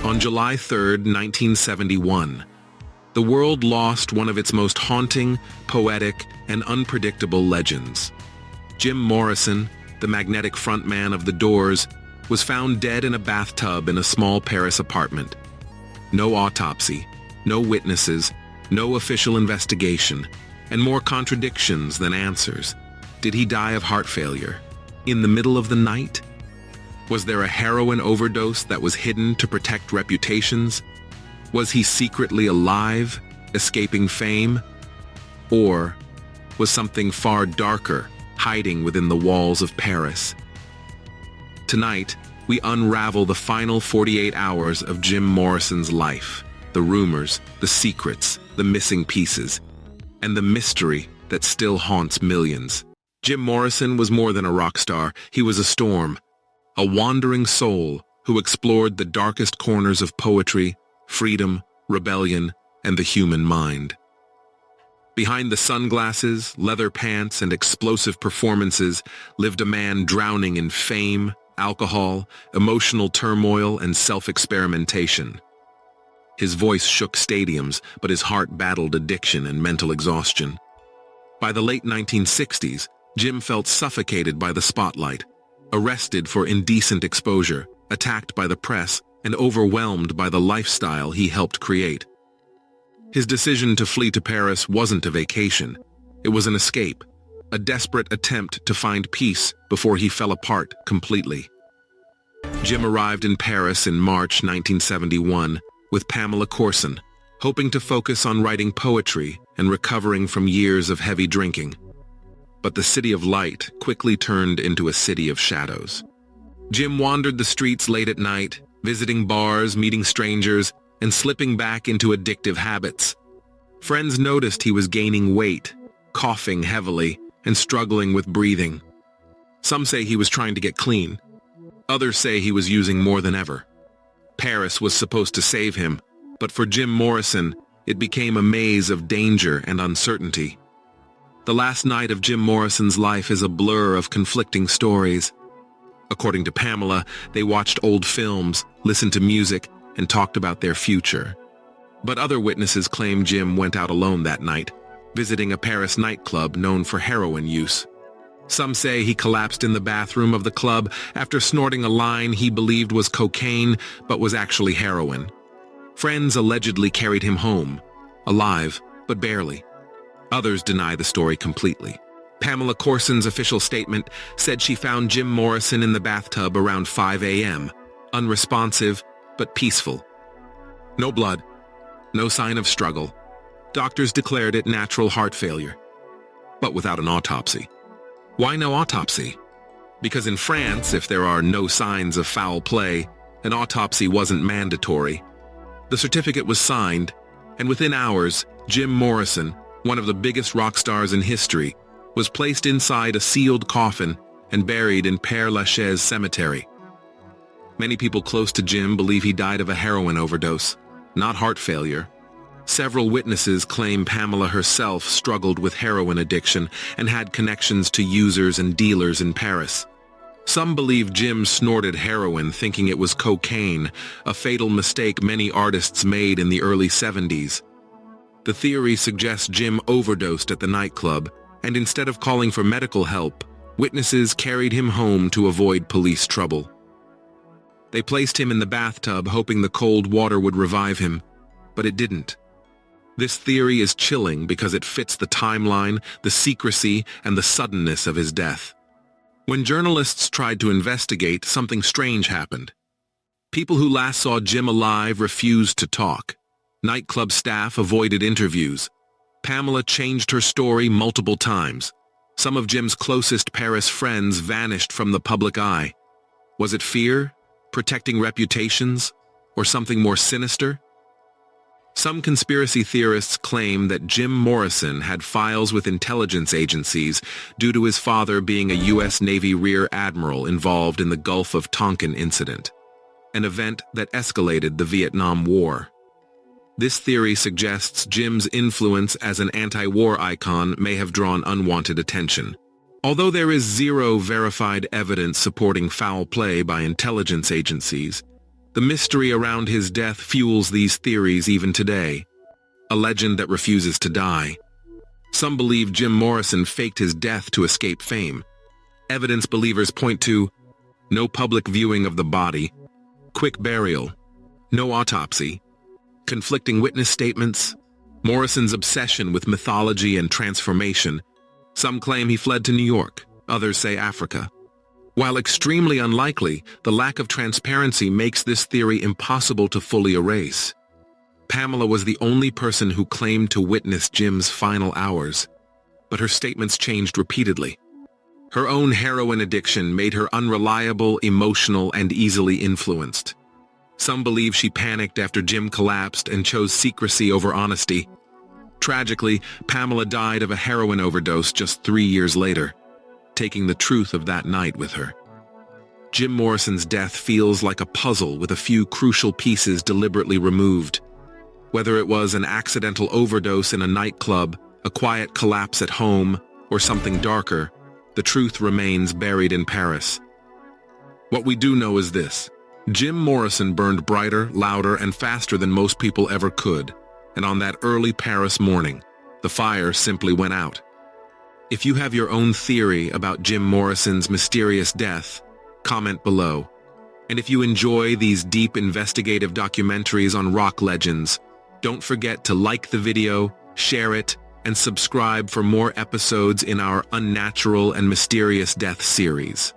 On July 3, 1971, the world lost one of its most haunting, poetic, and unpredictable legends. Jim Morrison, the magnetic frontman of The Doors, was found dead in a bathtub in a small Paris apartment. No autopsy, no witnesses, no official investigation, and more contradictions than answers. Did he die of heart failure? In the middle of the night? Was there a heroin overdose that was hidden to protect reputations? Was he secretly alive, escaping fame? Or was something far darker hiding within the walls of Paris? Tonight, we unravel the final 48 hours of Jim Morrison's life, the rumors, the secrets, the missing pieces, and the mystery that still haunts millions. Jim Morrison was more than a rock star. He was a storm, a wandering soul who explored the darkest corners of poetry, freedom, rebellion, and the human mind. Behind the sunglasses, leather pants, and explosive performances lived a man drowning in fame, alcohol, emotional turmoil, and self-experimentation. His voice shook stadiums, but his heart battled addiction and mental exhaustion. By the late 1960s, Jim felt suffocated by the spotlight, arrested for indecent exposure, attacked by the press, and overwhelmed by the lifestyle he helped create. His decision to flee to Paris wasn't a vacation. It was an escape, a desperate attempt to find peace before he fell apart completely. Jim arrived in Paris in March 1971 with Pamela Courson, hoping to focus on writing poetry and recovering from years of heavy drinking. But the city of light quickly turned into a city of shadows. Jim wandered the streets late at night, visiting bars, meeting strangers, and slipping back into addictive habits. Friends noticed he was gaining weight, coughing heavily, and struggling with breathing. Some say he was trying to get clean. Others say he was using more than ever. Paris was supposed to save him, but for Jim Morrison, it became a maze of danger and uncertainty. The last night of Jim Morrison's life is a blur of conflicting stories. According to Pamela, they watched old films, listened to music, and talked about their future. But other witnesses claim Jim went out alone that night, visiting a Paris nightclub known for heroin use. Some say he collapsed in the bathroom of the club after snorting a line he believed was cocaine but was actually heroin. Friends allegedly carried him home, alive, but barely. Others deny the story completely. Pamela Courson's official statement said she found Jim Morrison in the bathtub around 5 a.m., unresponsive but peaceful. No blood, no sign of struggle. Doctors declared it natural heart failure, but without an autopsy. Why no autopsy? Because in France, if there are no signs of foul play, an autopsy wasn't mandatory. The certificate was signed, and within hours, Jim Morrison, one of the biggest rock stars in history, was placed inside a sealed coffin and buried in Père Lachaise Cemetery. Many people close to Jim believe he died of a heroin overdose, not heart failure. Several witnesses claim Pamela herself struggled with heroin addiction and had connections to users and dealers in Paris. Some believe Jim snorted heroin thinking it was cocaine, a fatal mistake many artists made in the early 70s. The theory suggests Jim overdosed at the nightclub, and instead of calling for medical help, witnesses carried him home to avoid police trouble. They placed him in the bathtub hoping the cold water would revive him, but it didn't. This theory is chilling because it fits the timeline, the secrecy, and the suddenness of his death. When journalists tried to investigate, something strange happened. People who last saw Jim alive refused to talk. Nightclub staff avoided interviews. Pamela changed her story multiple times. Some of Jim's closest Paris friends vanished from the public eye. Was it fear? Protecting reputations? Or something more sinister? Some conspiracy theorists claim that Jim Morrison had files with intelligence agencies due to his father being a U.S. Navy Rear Admiral involved in the Gulf of Tonkin incident, an event that escalated the Vietnam War. This theory suggests Jim's influence as an anti-war icon may have drawn unwanted attention. Although there is zero verified evidence supporting foul play by intelligence agencies, The mystery around his death fuels these theories even today. A legend that refuses to die. Some believe Jim Morrison faked his death to escape fame. Evidence believers point to no public viewing of the body, quick burial, no autopsy, conflicting witness statements, Morrison's obsession with mythology and transformation. Some claim he fled to New York, others say Africa. While extremely unlikely, the lack of transparency makes this theory impossible to fully erase. Pamela was the only person who claimed to witness Jim's final hours, but her statements changed repeatedly. Her own heroin addiction made her unreliable, emotional, and easily influenced. Some believe she panicked after Jim collapsed and chose secrecy over honesty. Tragically, Pamela died of a heroin overdose just 3 years later, taking the truth of that night with her. Jim Morrison's death feels like a puzzle with a few crucial pieces deliberately removed. Whether it was an accidental overdose in a nightclub, a quiet collapse at home, or something darker, the truth remains buried in Paris. What we do know is this: Jim Morrison burned brighter, louder, and faster than most people ever could, and on that early Paris morning, the fire simply went out. If you have your own theory about Jim Morrison's mysterious death, comment below. And if you enjoy these deep investigative documentaries on rock legends, don't forget to like the video, share it, and subscribe for more episodes in our Unnatural and Mysterious Death series.